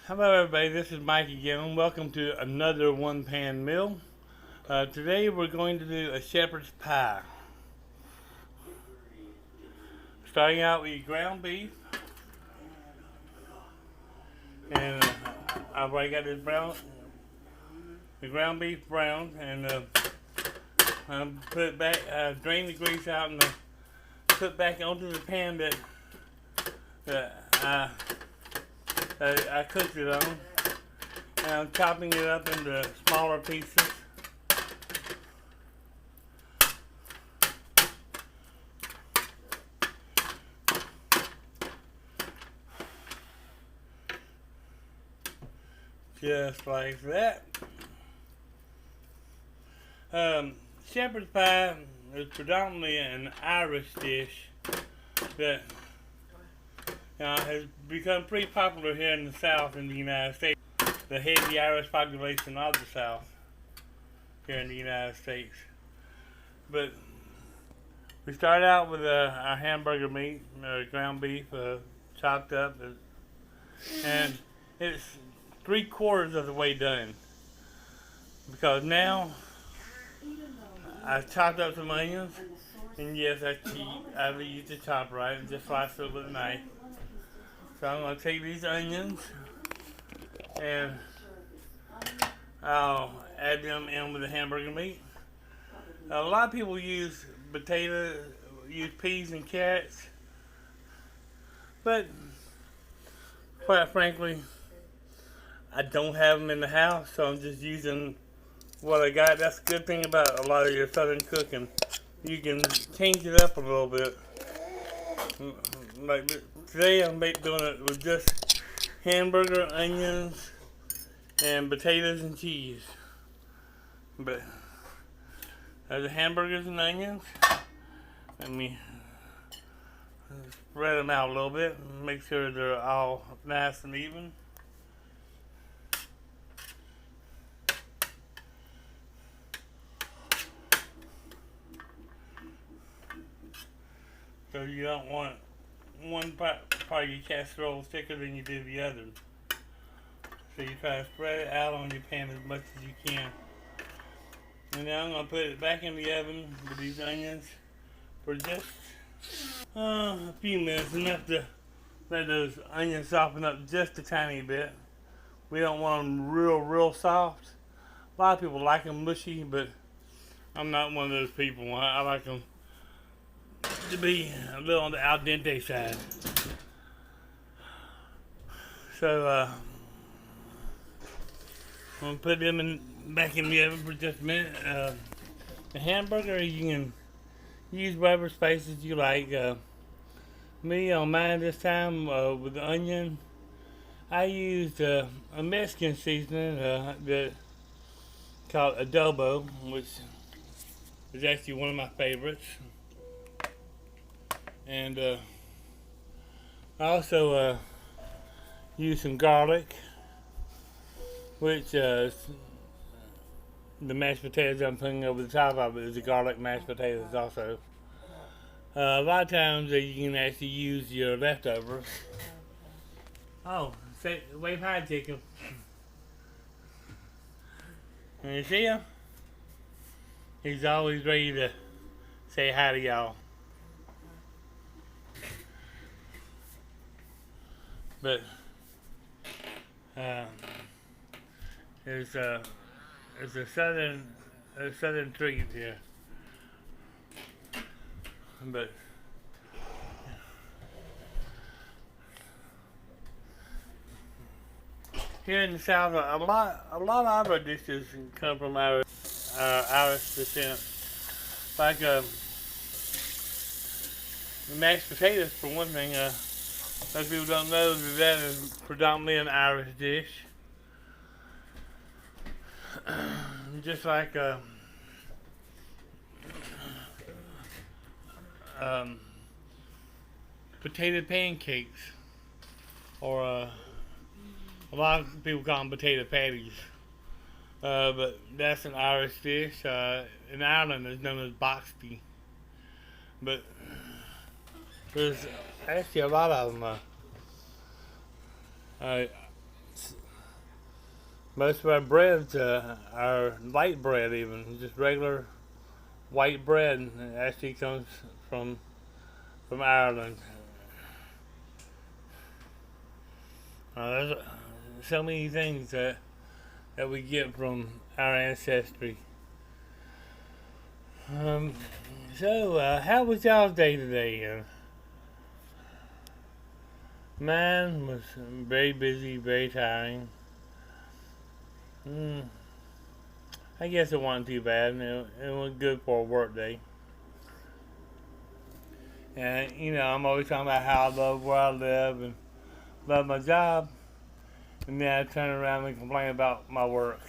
Hello everybody, this is Mike again and welcome to another one pan meal. Today we're going to do a shepherd's pie. Starting out with ground beef, and I've already got the ground beef brown, and put it back, drain the grease out and put back onto the pan that I cooked it on. And I'm chopping it up into smaller pieces. Just like that. Shepherd's pie is predominantly an Irish dish that has become pretty popular here in the South in the United States. The heavy Irish population of the South here in the United States. But we start out with our hamburger meat, ground beef, chopped up, and it's 3/4 of the way done. Because now I chopped up some onions, and yes, I've used the chop right and just sliced it with a knife. So I'm going to take these onions and I'll add them in with the hamburger meat. A lot of people use potatoes, use peas and carrots, but quite frankly, I don't have them in the house, so I'm just using what I got. That's a good thing about a lot of your southern cooking. You can change it up a little bit. Like today, I'm doing it with just hamburger, onions, and potatoes and cheese. But the hamburgers and onions, let me spread them out a little bit and make sure they're all nice and even. So you don't want one part of your casserole thicker than you do the other. So you try to spread it out on your pan as much as you can. And now I'm going to put it back in the oven with these onions for just a few minutes, enough to let those onions soften up just a tiny bit. We don't want them real soft. A lot of people like them mushy, but I'm not one of those people. I like them to be a little on the al dente side. So I'm gonna put them back in the oven for just a minute. The hamburger, you can use whatever spices you like. Me on mine this time with the onion, I used a Mexican seasoning that called adobo, which is actually one of my favorites. And I also use some garlic, which the mashed potatoes I'm putting over the top of it is the garlic mashed potatoes also. A lot of times you can actually use your leftovers. Oh, wave hi, Jacob. And you see him? He's always ready to say hi to y'all. But there's a southern treat here. But here in the South, a lot of our dishes come from our Irish descent. Like the mashed potatoes, for one thing. Most people don't know that is predominantly an Irish dish. Just like potato pancakes, or a lot of people call them potato patties. But that's an Irish dish. In Ireland, it's known as boxty. But there's actually a lot of them. Most of our breads are light bread, even just regular white bread. It actually comes from from Ireland. There's so many things that we get from our ancestry. Um, how was y'all's day today? Mine was very busy, very tiring. Mm, I guess it wasn't too bad. It was good for a work day. And I'm always talking about how I love where I live and love my job, and then I turn around and complain about my work.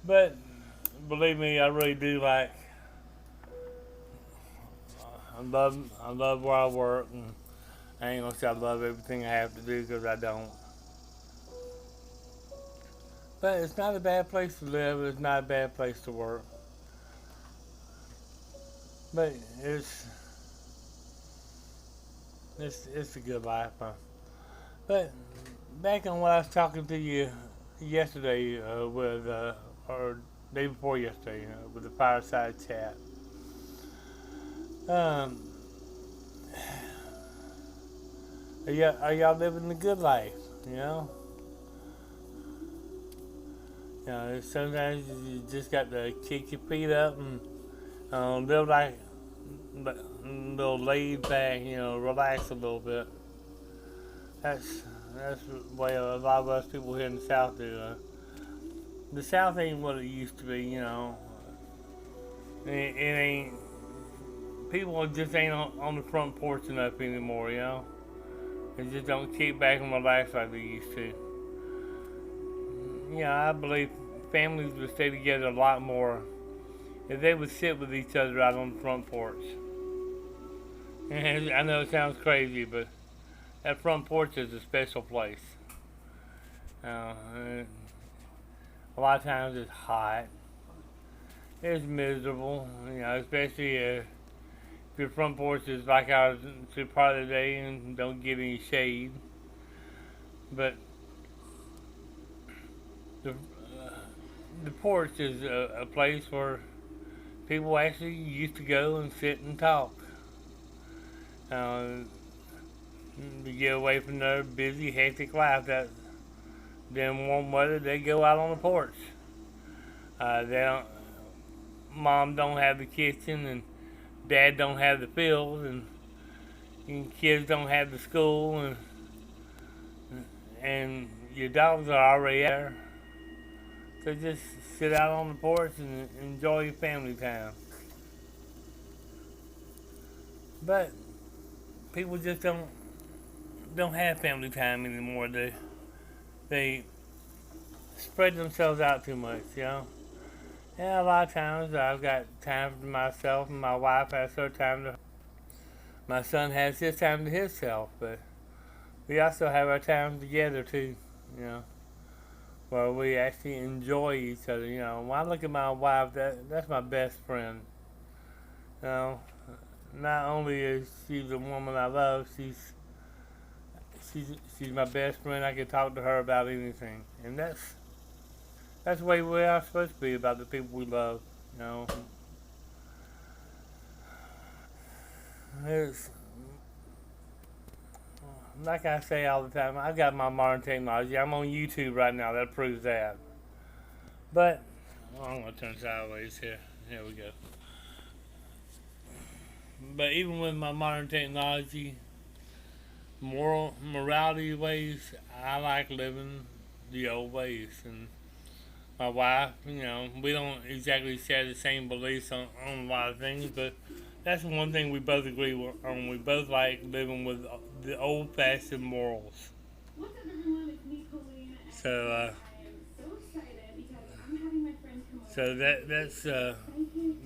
But believe me, I really do like. I love where I work, and I ain't gonna say I love everything I have to do because I don't. But it's not a bad place to live. It's not a bad place to work. But it's it's a good life. But back on what I was talking to you yesterday with, or day before yesterday, with the fireside chat. Um, are y'all living the good life? You know, sometimes you just got to kick your feet up and live like a little laid back. Relax a little bit. That's that's the way a lot of us people here in the South do. The South ain't what it used to be. It ain't. People just ain't on the front porch enough anymore. They just don't kick back and relax like they used to. I believe families would stay together a lot more if they would sit with each other out on the front porch. And I know it sounds crazy, but that front porch is a special place. Uh, a lot of times it's hot, it's miserable, especially if your front porch is like ours to part of the day and don't get any shade. But the porch is a place where people actually used to go and sit and talk. Uh, to get away from their busy, hectic life. That then warm weather, they go out on the porch. They don't. Mom don't have the kitchen, and dad don't have the field, and kids don't have the school, and your dogs are already there. So just sit out on the porch and enjoy your family time. But people just don't have family time anymore. They spread themselves out too much. Yeah, a lot of times I've got time for myself, and my wife has her time to. My son has his time to himself, but we also have our time together too. You know, where we actually enjoy each other. When I look at my wife, that's my best friend. You know, not only is she the woman I love, she's she's my best friend. I can talk to her about anything, and that's the way we are supposed to be about the people we love. You know, it's like I say all the time. I got my modern technology. I'm on YouTube right now. That proves that. But I'm gonna turn sideways here. Here we go. But even with my modern technology, morality ways, I like living the old ways. And my wife, we don't exactly share the same beliefs on a lot of things, but that's one thing we both agree on. We both like living with the old-fashioned morals. What's up, everyone? It's me, Colleen. So, I am so excited because I'm having my friends come over. So that's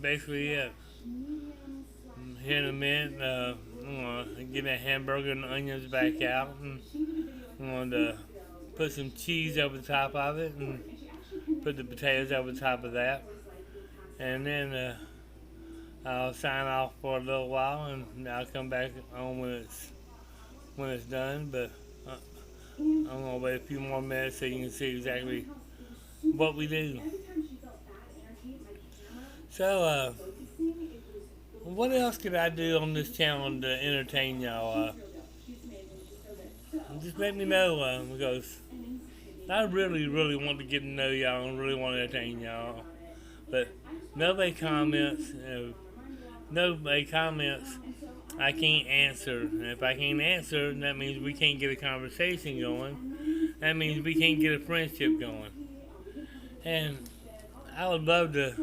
basically it. Here in a minute, I'm gonna get that hamburger and the onions back out, and I'm gonna put some cheese over the top of it, and put the potatoes over the top of that, and then I'll sign off for a little while, and I'll come back on when it's done. But I'm gonna wait a few more minutes so you can see exactly what we do. So, what else could I do on this channel to entertain y'all? Just let me know, because I really want to get to know y'all and really want to entertain y'all. But nobody comments. Nobody comments. I can't answer. And if I can't answer, that means we can't get a conversation going. That means we can't get a friendship going. And I would love to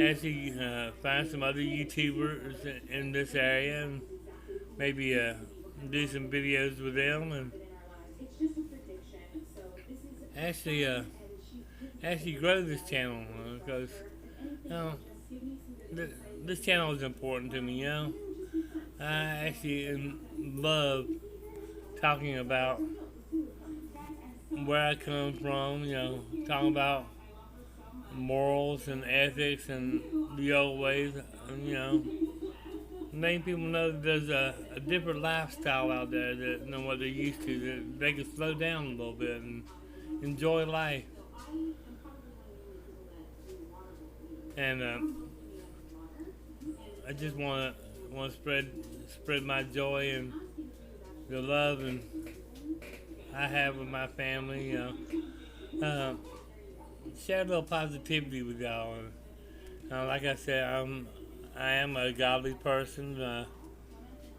actually find some other YouTubers in this area and maybe do some videos with them and actually actually grow this channel because you know this channel is important to me. You know, I actually love talking about where I come from. You know, talking about morals and ethics and the old ways. You know, making people know that there's a different lifestyle out there than what they're used to. That they can slow down a little bit and enjoy life. And I just want to spread my joy and the love and I have with my family. You know, share a little positivity with y'all. And, like I said, I am a godly person. At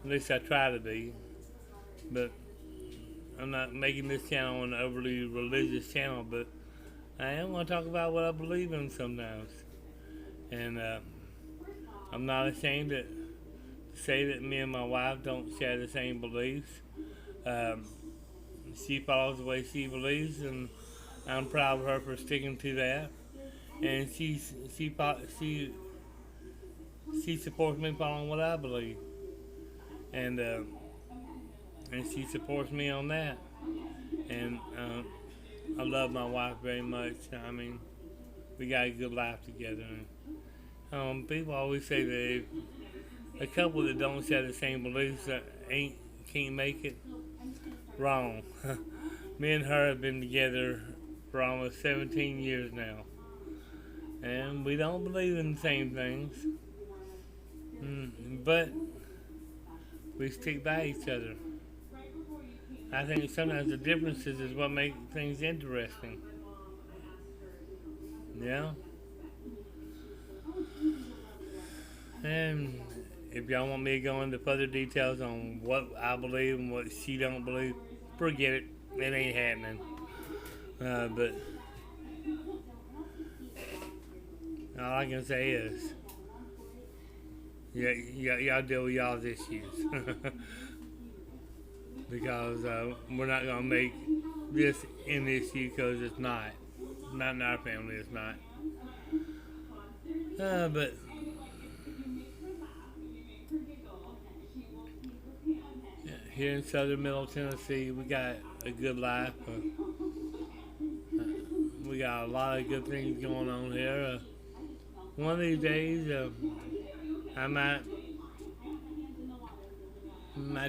least I try to be. But I'm not making this channel an overly religious channel. But I am going to talk about what I believe in sometimes. And I'm not ashamed to say that me and my wife don't share the same beliefs. She follows the way she believes, and I'm proud of her for sticking to that. And she supports me following what I believe, and she supports me on that. And I love my wife very much. I mean, we got a good life together. And, people always say that if a couple that don't share the same beliefs can't make it. Wrong. Me and her have been together for almost 17 years now, and we don't believe in the same things, but we stick by each other. I think sometimes the differences is what make things interesting. Yeah. And if y'all want me to go into further details on what I believe and what she don't believe, forget it. It ain't happening. But all I can say is, y'all deal with y'all's issues. Because we're not going to make this an issue because it's not. Not in our family, it's not. But here in southern middle Tennessee, we got a good life. We got a lot of good things going on here. One of these days, I might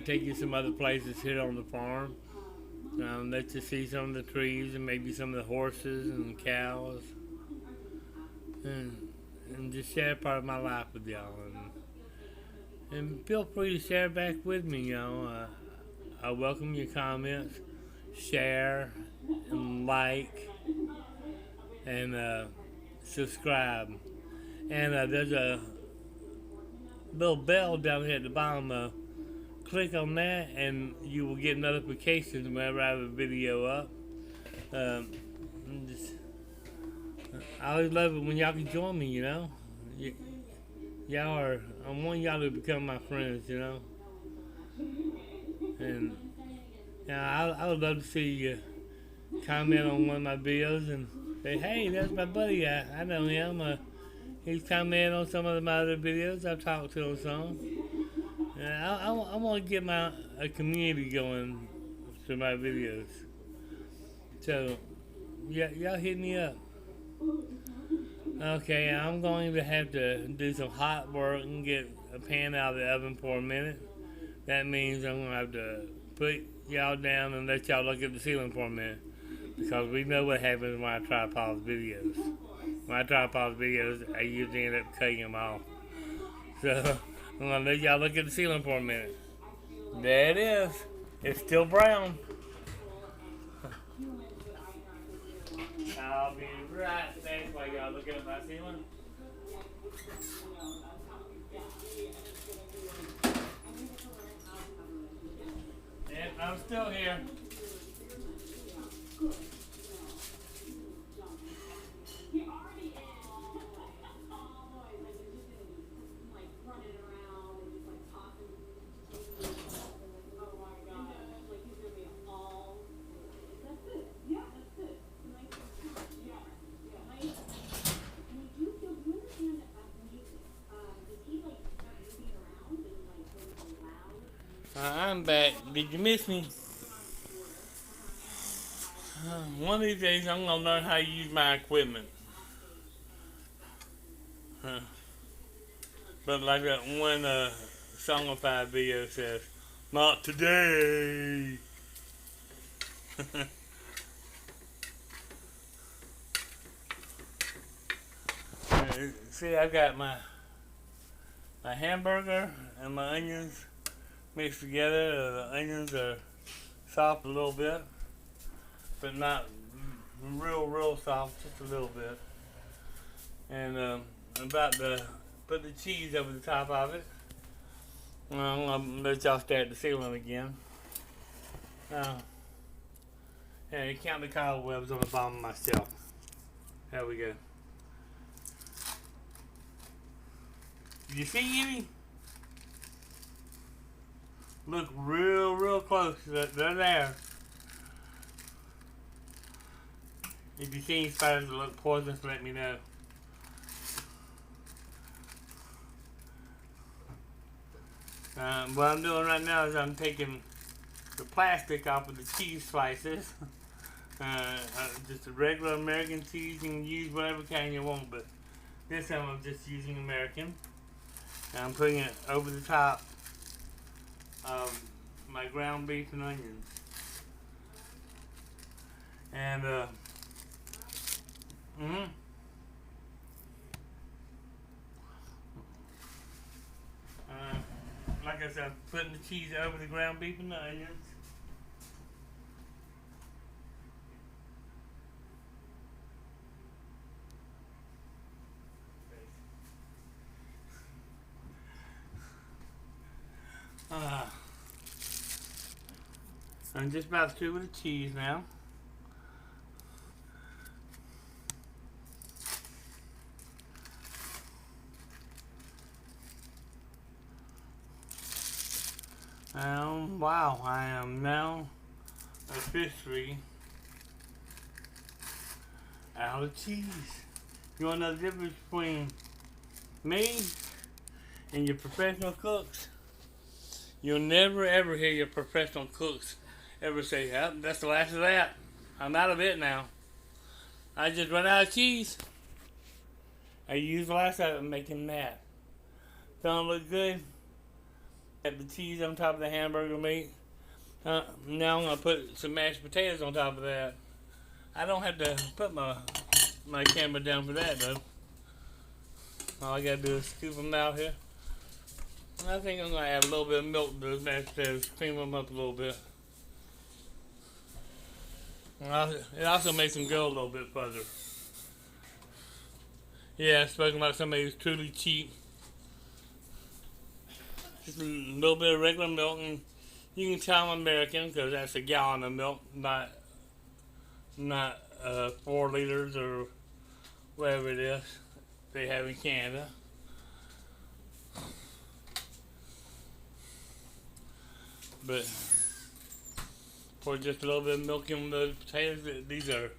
take you some other places here on the farm. Let you see some of the trees and maybe some of the horses and cows. And just share part of my life with y'all. And feel free to share back with me, you know. I welcome your comments, share, and like, and subscribe. And there's a little bell down here at the bottom. Click on that, and you will get notifications whenever I have a video up. I always love it when y'all can join me, you know. I want y'all to become my friends, you know. And I would love to see you comment on one of my videos and say, hey, that's my buddy. I know him. He's commented on some of my other videos. I've talked to him some. And I want to get a community going through my videos. So, y'all hit me up. Okay, I'm going to have to do some hot work and get a pan out of the oven for a minute. That means I'm going to have to put y'all down and let y'all look at the ceiling for a minute. Because we know what happens when I try to pause videos. When I try to pause videos, I usually end up cutting them off. So, I'm going to let y'all look at the ceiling for a minute. There it is. It's still brown. I'll be right back while y'all look at my ceiling. Yep, I'm still here. I'm back. Did you miss me? One of these days I'm going to learn how to use my equipment. But like that one Songify video says, not today. See, I got my hamburger and my onions mixed together. The onions are soft a little bit, but not real soft, just a little bit. And I'm about to put the cheese over the top of it. I'm going to let y'all stare at the ceiling again. And count the cobwebs on the bottom of my shelf. There we go. Did you see any? Look real close. They're there. If you see any spiders that look poisonous, let me know. What I'm doing right now is I'm taking the plastic off of the cheese slices. Just a regular American cheese. You can use whatever kind you want, but this time I'm just using American. And I'm putting it over the top of my ground beef and onions. And like I said, I'm putting the cheese over the ground beef and the onions. I'm just about through with the cheese now. Wow, I am now officially out of cheese. You want to know the difference between me and your professional cooks? You'll never ever hear your professional cooks ever say, "Yep, that's the last of that. I'm out of it now. I just run out of cheese." I used the last of it making that. Don't look good. Got the cheese on top of the hamburger meat. Now I'm gonna put some mashed potatoes on top of that. I don't have to put my camera down for that though. All I gotta do is scoop them out here. I think I'm gonna add a little bit of milk to those mashed potatoes, cream them up a little bit. It also makes them go a little bit further. Yeah, spoken about somebody who's truly cheap. Just a little bit of regular milk, and you can tell I'm American because that's a gallon of milk, not 4 liters or whatever it is they have in Canada. But pour just a little bit of milk in those potatoes. These are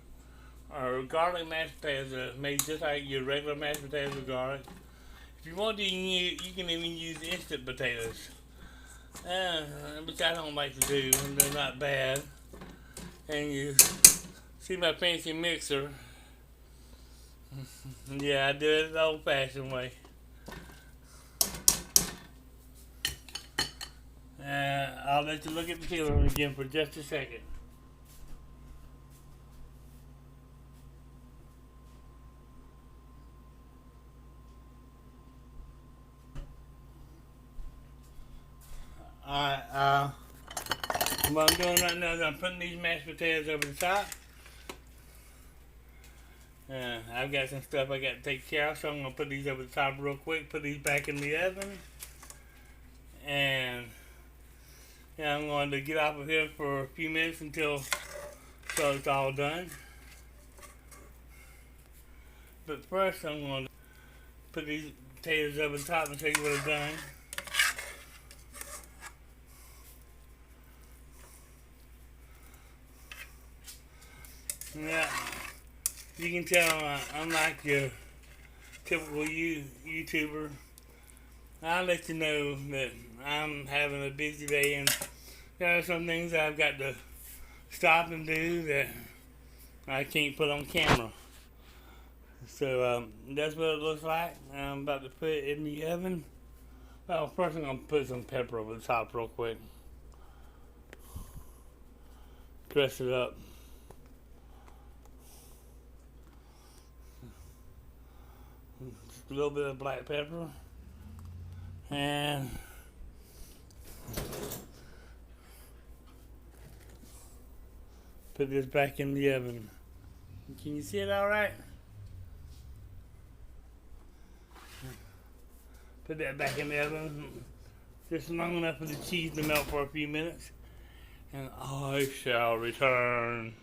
garlic mashed potatoes, made just like your regular mashed potatoes with garlic. If you want to, you can even use instant potatoes, which I don't like to do, and they're not bad. And you see my fancy mixer. Yeah, I do it the old-fashioned way. I'll let you look at the peeler again for just a second. Alright, what I'm doing right now is I'm putting these mashed potatoes over the top. I've got some stuff I got to take care of, so I'm going to put these over the top real quick, put these back in the oven. And yeah, I'm going to get off of here for a few minutes until it's all done. But first I'm going to put these potatoes over the top and show you what I've done. Yeah, you can tell I'm like your typical YouTuber. I'll let you know that I'm having a busy day and there are some things I've got to stop and do that I can't put on camera. So that's what it looks like. I'm about to put it in the oven. Well, first I'm going to put some pepper over the top real quick. Dress it up. Just a little bit of black pepper. And put this back in the oven. Can you see it all right? Put that back in the oven just long enough for the cheese to melt for a few minutes. And I shall return.